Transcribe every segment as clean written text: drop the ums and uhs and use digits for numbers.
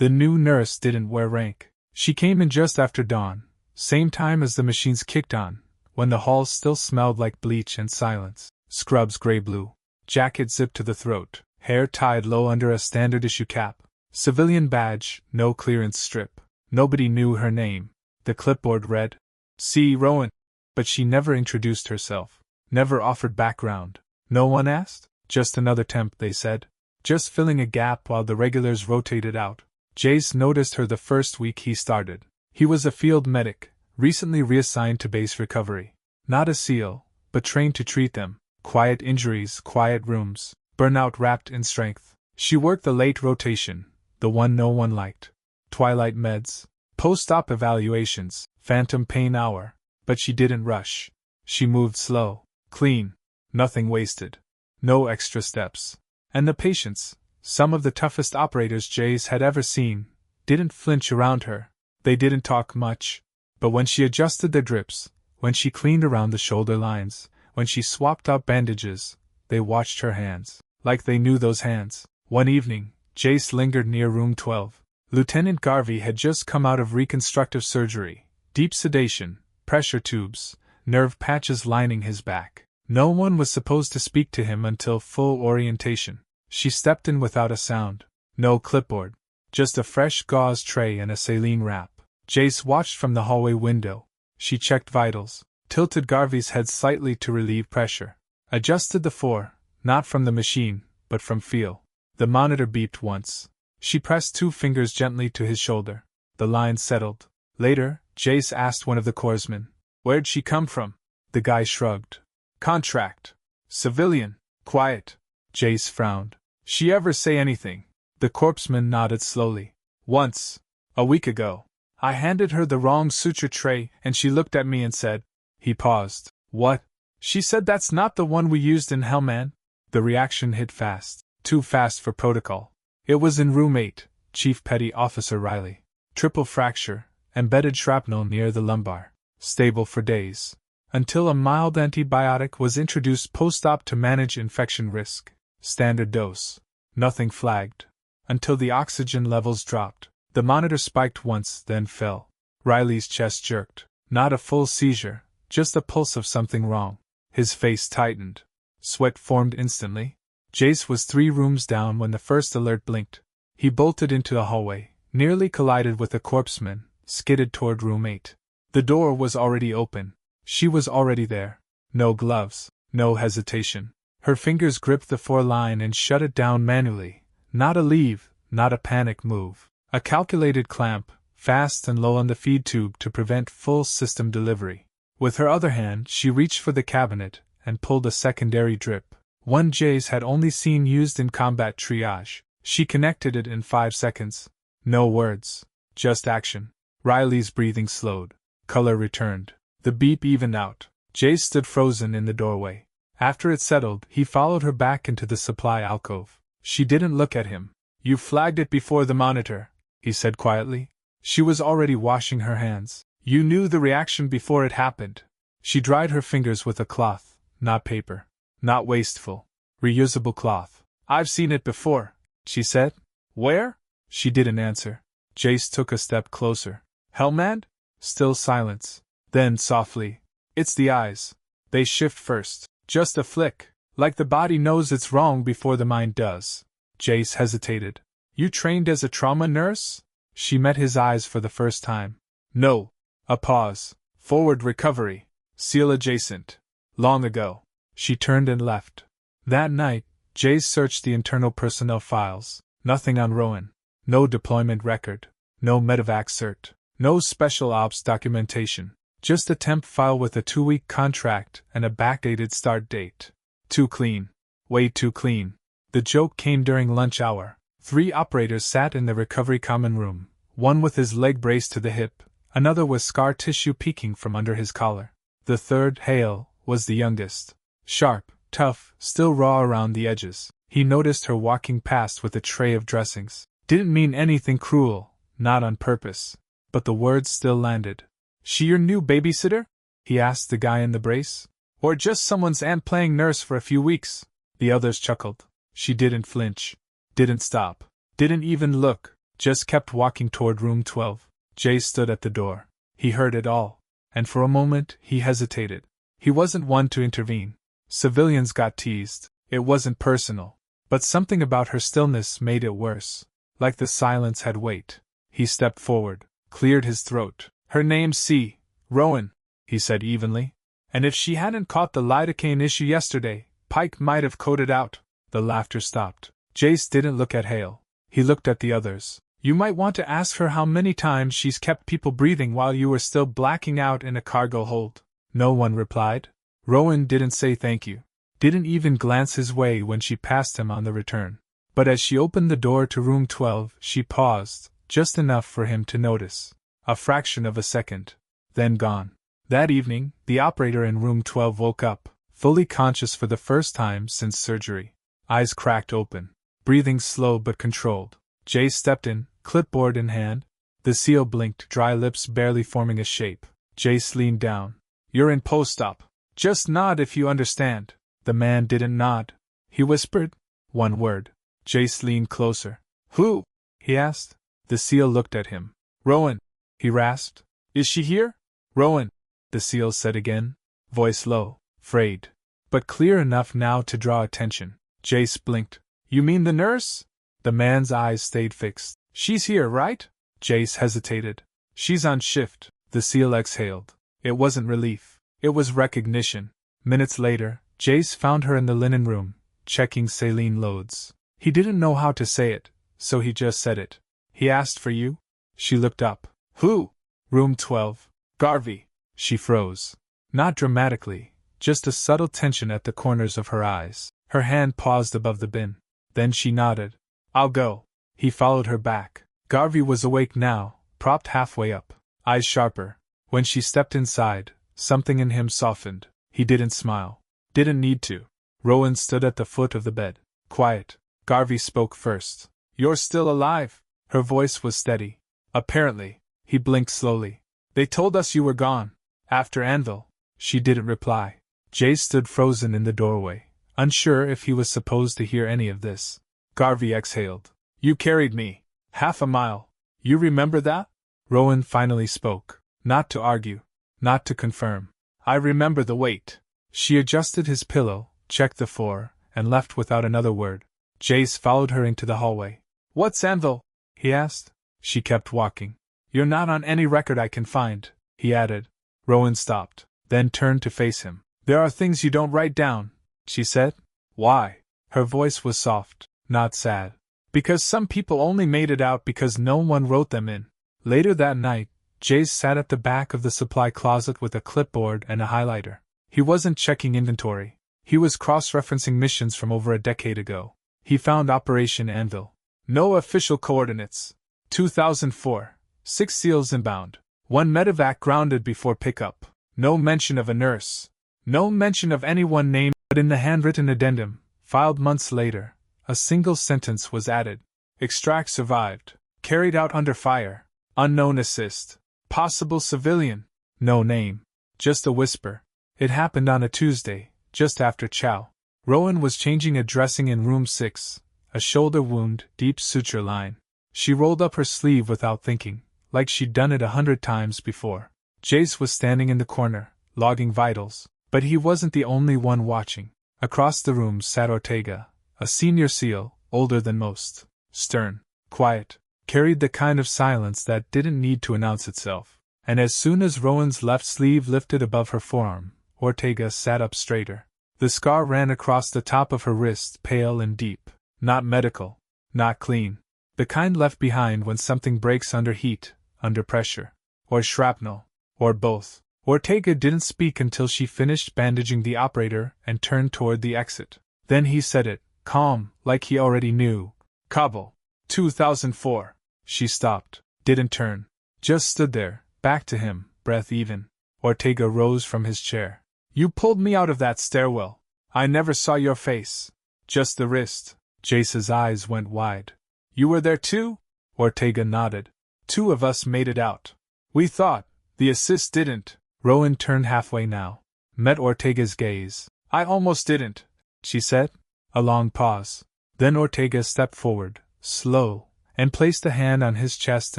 The new nurse didn't wear rank. She came in just after dawn, same time as the machines kicked on, when the halls still smelled like bleach and silence. Scrubs gray-blue, jacket zipped to the throat, hair tied low under a standard-issue cap, civilian badge, no clearance strip. Nobody knew her name. The clipboard read, "C. Rowen." But she never introduced herself, never offered background. No one asked? Just another temp, they said. Just filling a gap while the regulars rotated out. Jace noticed her the first week he started. He was a field medic, recently reassigned to base recovery. Not a SEAL, but trained to treat them. Quiet injuries, quiet rooms, burnout wrapped in strength. She worked the late rotation, the one no one liked. Twilight meds, post-op evaluations, phantom pain hour. But she didn't rush. She moved slow, clean, nothing wasted. No extra steps. And the patients, some of the toughest operators Jace had ever seen, didn't flinch around her. They didn't talk much. But when she adjusted the drips, when she cleaned around the shoulder lines, when she swapped out bandages, they watched her hands, like they knew those hands. One evening, Jace lingered near room 12. Lieutenant Garvey had just come out of reconstructive surgery, deep sedation, pressure tubes, nerve patches lining his back. No one was supposed to speak to him until full orientation. She stepped in without a sound. No clipboard. Just a fresh gauze tray and a saline wrap. Jace watched from the hallway window. She checked vitals, tilted Garvey's head slightly to relieve pressure. Adjusted the 4, not from the machine, but from feel. The monitor beeped once. She pressed 2 fingers gently to his shoulder. The line settled. Later, Jace asked one of the corpsmen, "Where'd she come from?" The guy shrugged. "Contract. Civilian. Quiet." Jace frowned. "She ever say anything?" The corpsman nodded slowly. "Once. A week ago. I handed her the wrong suture tray and she looked at me and said..." He paused. "What?" "She said that's not the one we used in Hellman." The reaction hit fast. Too fast for protocol. It was in room 8, Chief Petty Officer Riley. Triple fracture, embedded shrapnel near the lumbar. Stable for days. Until a mild antibiotic was introduced post-op to manage infection risk. Standard dose. Nothing flagged. Until the oxygen levels dropped. The monitor spiked once, then fell. Riley's chest jerked. Not a full seizure, just a pulse of something wrong. His face tightened. Sweat formed instantly. Jace was 3 rooms down when the first alert blinked. He bolted into the hallway, nearly collided with a corpsman, skidded toward room 8. The door was already open. She was already there. No gloves, no hesitation. Her fingers gripped the 4 line and shut it down manually. Not a leave, not a panic move. A calculated clamp, fast and low on the feed tube to prevent full system delivery. With her other hand, she reached for the cabinet and pulled a secondary drip. One Jace had only seen used in combat triage. She connected it in 5 seconds. No words, just action. Riley's breathing slowed. Color returned. The beep evened out. Jace stood frozen in the doorway. After it settled, he followed her back into the supply alcove. She didn't look at him. "You flagged it before the monitor," he said quietly. She was already washing her hands. "You knew the reaction before it happened." She dried her fingers with a cloth, not paper. Not wasteful. Reusable cloth. "I've seen it before," she said. "Where?" She didn't answer. Jace took a step closer. "Hellman?" Still silence. Then, softly, "It's the eyes. They shift first. Just a flick. Like the body knows it's wrong before the mind does." Jace hesitated. "You trained as a trauma nurse?" She met his eyes for the first time. "No." A pause. "Forward recovery. SEAL adjacent. Long ago." She turned and left. That night, Jace searched the internal personnel files. Nothing on Rowen. No deployment record. No medevac cert. No special ops documentation. Just a temp file with a 2-week contract and a backdated start date. Too clean. Way too clean. The joke came during lunch hour. 3 operators sat in the recovery common room, one with his leg braced to the hip, another with scar tissue peeking from under his collar. The third, Hale, was the youngest. Sharp, tough, still raw around the edges. He noticed her walking past with a tray of dressings. Didn't mean anything cruel, not on purpose. But the words still landed. "She your new babysitter?" he asked the guy in the brace. "Or just someone's aunt playing nurse for a few weeks?" The others chuckled. She didn't flinch. Didn't stop. Didn't even look. just kept walking toward room 12. Jay stood at the door. He heard it all, and for a moment he hesitated. He wasn't one to intervene. Civilians got teased. It wasn't personal. But something about her stillness made it worse. Like the silence had weight. He stepped forward, cleared his throat. Her name's C. Rowen, he said evenly. And if she hadn't caught the lidocaine issue yesterday, Pike might have coded out. The laughter stopped. Jace didn't look at Hale. He looked at the others. You might want to ask her how many times she's kept people breathing while you were still blacking out in a cargo hold. No one replied. Rowen didn't say thank you. Didn't even glance his way when she passed him on the return. But as she opened the door to room 12, she paused, just enough for him to notice. A fraction of a second. Then gone. That evening, the operator in room 12 woke up, fully conscious for the first time since surgery. Eyes cracked open. Breathing slow but controlled. Jay stepped in, clipboard in hand. The SEAL blinked, dry lips barely forming a shape. Jace leaned down. You're in post-op. Just nod if you understand. The man didn't nod. He whispered. One word. Jace leaned closer. Who? He asked. The SEAL looked at him. Rowen, he rasped. Is she here? Rowen, the SEAL said again, voice low, frayed, but clear enough now to draw attention. Jace blinked. You mean the nurse? The man's eyes stayed fixed. She's here, right? Jace hesitated. She's on shift. The SEAL exhaled. It wasn't relief. It was recognition. Minutes later, Jace found her in the linen room, checking saline loads. He didn't know how to say it, so he just said it. He asked for you? She looked up. Who? Room 12. Garvey. She froze. Not dramatically, just a subtle tension at the corners of her eyes. Her hand paused above the bin. Then she nodded. I'll go. He followed her back. Garvey was awake now, propped halfway up, eyes sharper. When she stepped inside, something in him softened. He didn't smile. Didn't need to. Rowen stood at the foot of the bed. Quiet. Garvey spoke first. You're still alive. Her voice was steady. Apparently. He blinked slowly. They told us you were gone. After Anvil. She didn't reply. Jay stood frozen in the doorway, unsure if he was supposed to hear any of this. Garvey exhaled. You carried me. Half a mile. You remember that? Rowen finally spoke. Not to argue. Not to confirm. I remember the weight. She adjusted his pillow, checked the floor, and left without another word. Jace followed her into the hallway. What's Anvil? He asked. She kept walking. You're not on any record I can find, he added. Rowen stopped, then turned to face him. There are things you don't write down, she said. Why? Her voice was soft, not sad. Because some people only made it out because no one wrote them in. Later that night, Jace sat at the back of the supply closet with a clipboard and a highlighter. He wasn't checking inventory. He was cross-referencing missions from over a decade ago. He found Operation Anvil. No official coordinates. 2004. 6 SEALs inbound. 1 medevac grounded before pickup. No mention of a nurse. No mention of anyone named, but in the handwritten addendum, filed months later, a single sentence was added. Extract survived. Carried out under fire. Unknown assist. Possible civilian. No name. Just a whisper. It happened on a Tuesday, just after chow. Rowen was changing a dressing in room 6, a shoulder wound, deep suture line. She rolled up her sleeve without thinking, like she'd done it 100 times before. Jace was standing in the corner, logging vitals, but he wasn't the only one watching. Across the room sat Ortega, a senior SEAL, older than most. Stern, quiet, carried the kind of silence that didn't need to announce itself. And as soon as Rowan's left sleeve lifted above her forearm, Ortega sat up straighter. The scar ran across the top of her wrist, pale and deep. Not medical. Not clean. The kind left behind when something breaks under heat, under pressure. Or shrapnel. Or both. Ortega didn't speak until she finished bandaging the operator and turned toward the exit. Then he said it, calm, like he already knew. Kabul. 2004. She stopped. Didn't turn. Just stood there, back to him, breath even. Ortega rose from his chair. You pulled me out of that stairwell. I never saw your face. Just the wrist. Jace's eyes went wide. You were there too? Ortega nodded. 2 of us made it out. We thought. The assist didn't. Rowen turned halfway now. Met Ortega's gaze. I almost didn't, she said. A long pause. Then Ortega stepped forward, slow, and placed a hand on his chest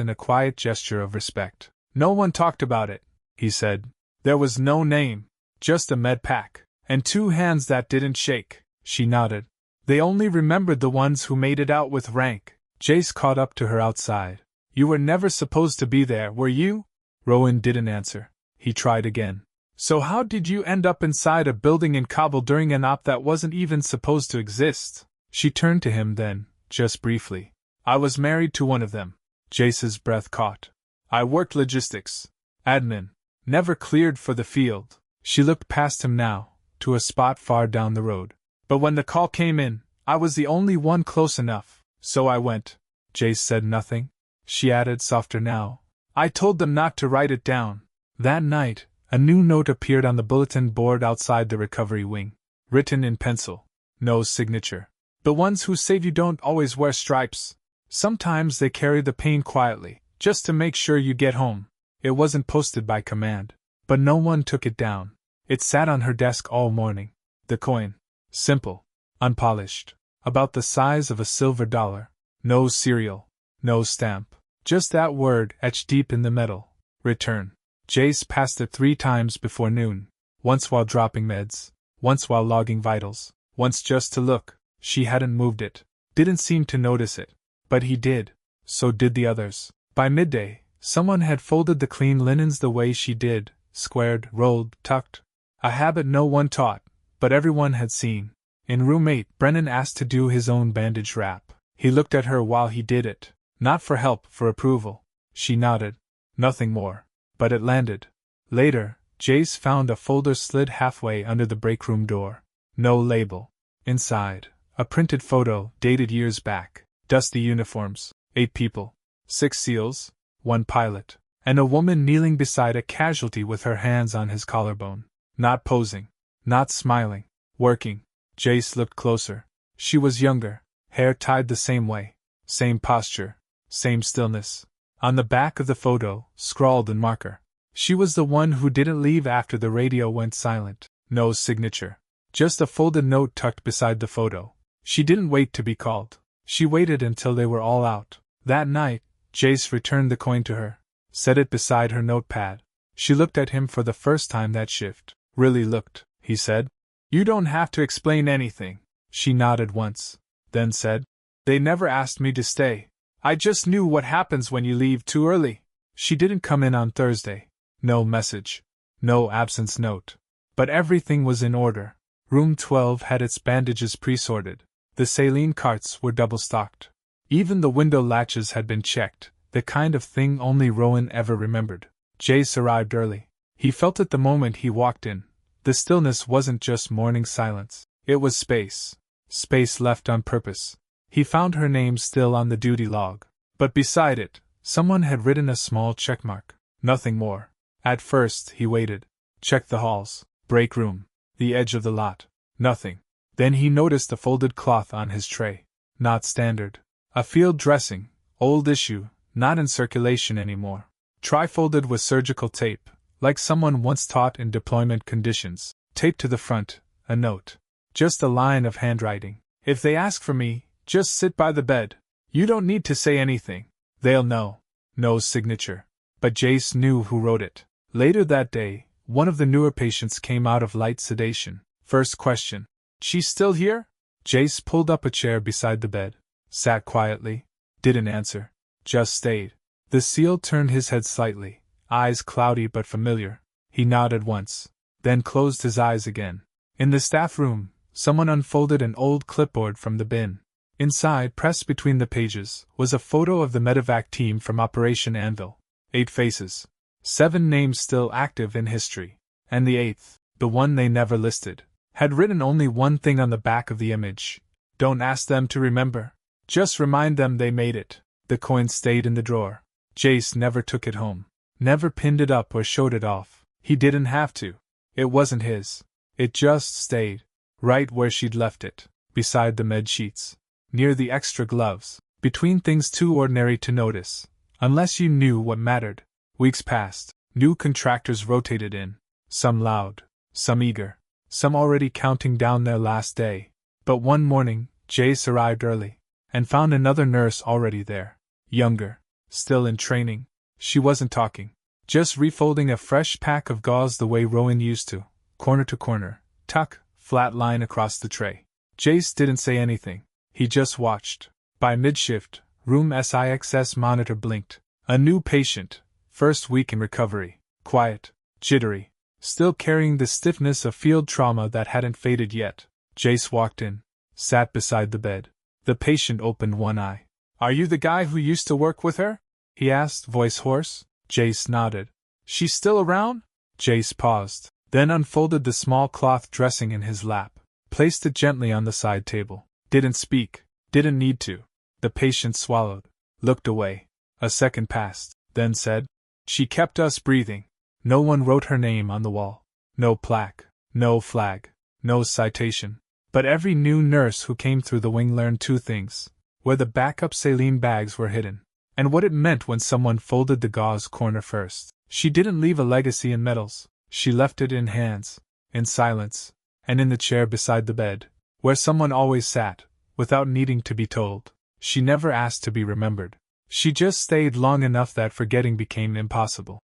in a quiet gesture of respect. No one talked about it, he said. There was no name, just a med pack, and 2 hands that didn't shake. She nodded. They only remembered the ones who made it out with rank. Jace caught up to her outside. You were never supposed to be there, were you? Rowen didn't answer. He tried again. So how did you end up inside a building in Kabul during an op that wasn't even supposed to exist? She turned to him then, just briefly. I was married to one of them. Jace's breath caught. I worked logistics. Admin. Never cleared for the field. She looked past him now, to a spot far down the road. But when the call came in, I was the only one close enough, so I went. Jace said nothing. She added softer now. I told them not to write it down. That night, a new note appeared on the bulletin board outside the recovery wing. Written in pencil. No signature. The ones who save you don't always wear stripes. Sometimes they carry the pain quietly, just to make sure you get home. It wasn't posted by command, but no one took it down. It sat on her desk all morning. The coin. Simple. Unpolished. About the size of a silver dollar. No serial. No stamp. Just that word etched deep in the metal. Return. Jace passed it 3 times before noon. Once while dropping meds. Once while logging vitals. Once just to look. She hadn't moved it. Didn't seem to notice it. But he did. So did the others. By midday, someone had folded the clean linens the way she did. Squared, rolled, tucked. A habit no one taught, but everyone had seen. In room 8, Brennan asked to do his own bandage wrap. He looked at her while he did it. Not for help, for approval. She nodded. Nothing more. But it landed. Later, Jace found a folder slid halfway under the break room door. No label. Inside, a printed photo, dated years back. Dusty uniforms. 8 people. 6 SEALs. 1 pilot. And a woman kneeling beside a casualty with her hands on his collarbone. Not posing. Not smiling. Working. Jace looked closer. She was younger. Hair tied the same way. Same posture. Same stillness. On the back of the photo, scrawled in marker. She was the one who didn't leave after the radio went silent. No signature. Just a folded note tucked beside the photo. She didn't wait to be called. She waited until they were all out. That night, Jace returned the coin to her. Set it beside her notepad. She looked at him for the first time that shift. Really looked, he said. You don't have to explain anything. She nodded once. Then said, They never asked me to stay. I just knew what happens when you leave too early. She didn't come in on Thursday. No message. No absence note. But everything was in order. Room 12 had its bandages pre-sorted. The saline carts were double-stocked. Even the window latches had been checked, the kind of thing only Rowen ever remembered. Jace arrived early. He felt it the moment he walked in. The stillness wasn't just morning silence. It was space. Space left on purpose. He found her name still on the duty log. But beside it, someone had written a small checkmark. Nothing more. At first, he waited. Checked the halls, break room, the edge of the lot. Nothing. Then he noticed a folded cloth on his tray. Not standard. A field dressing, old issue, not in circulation anymore. Tri-folded with surgical tape, like someone once taught in deployment conditions. Taped to the front, a note. Just a line of handwriting. If they ask for me, just sit by the bed. You don't need to say anything. They'll know. No signature. But Jace knew who wrote it. Later that day, one of the newer patients came out of light sedation. First question. She's still here? Jace pulled up a chair beside the bed. Sat quietly. Didn't answer. Just stayed. The SEAL turned his head slightly, eyes cloudy but familiar. He nodded once, then closed his eyes again. In the staff room, someone unfolded an old clipboard from the bin. Inside, pressed between the pages, was a photo of the medevac team from Operation Anvil. 8 faces. 7 names still active in history. And the 8th, the one they never listed, had written only one thing on the back of the image. Don't ask them to remember. Just remind them they made it. The coin stayed in the drawer. Jace never took it home. Never pinned it up or showed it off. He didn't have to. It wasn't his. It just stayed. Right where she'd left it. Beside the med sheets. Near the extra gloves. Between things too ordinary to notice. Unless you knew what mattered. Weeks passed. New contractors rotated in. Some loud. Some eager. Some already counting down their last day. But one morning, Jace arrived early. And found another nurse already there. younger, still in training. She wasn't talking, just refolding a fresh pack of gauze the way Rowen used to, corner to corner, tuck, flat line across the tray. Jace didn't say anything, he just watched. By mid-shift, room SIXS monitor blinked. A new patient, first week in recovery, quiet, jittery, still carrying the stiffness of field trauma that hadn't faded yet. Jace walked in, sat beside the bed. The patient opened one eye. "Are you the guy who used to work with her?" he asked, voice hoarse. Jace nodded. "She's still around?" Jace paused, then unfolded the small cloth dressing in his lap, placed it gently on the side table. Didn't speak, didn't need to. The patient swallowed, looked away. A second passed, then said, "She kept us breathing." No one wrote her name on the wall. No plaque, no flag, no citation. But every new nurse who came through the wing learned two things: where the backup saline bags were hidden, and what it meant when someone folded the gauze corner first. She didn't leave a legacy in medals, she left it in hands, in silence, and in the chair beside the bed, where someone always sat, without needing to be told. She never asked to be remembered. She just stayed long enough that forgetting became impossible.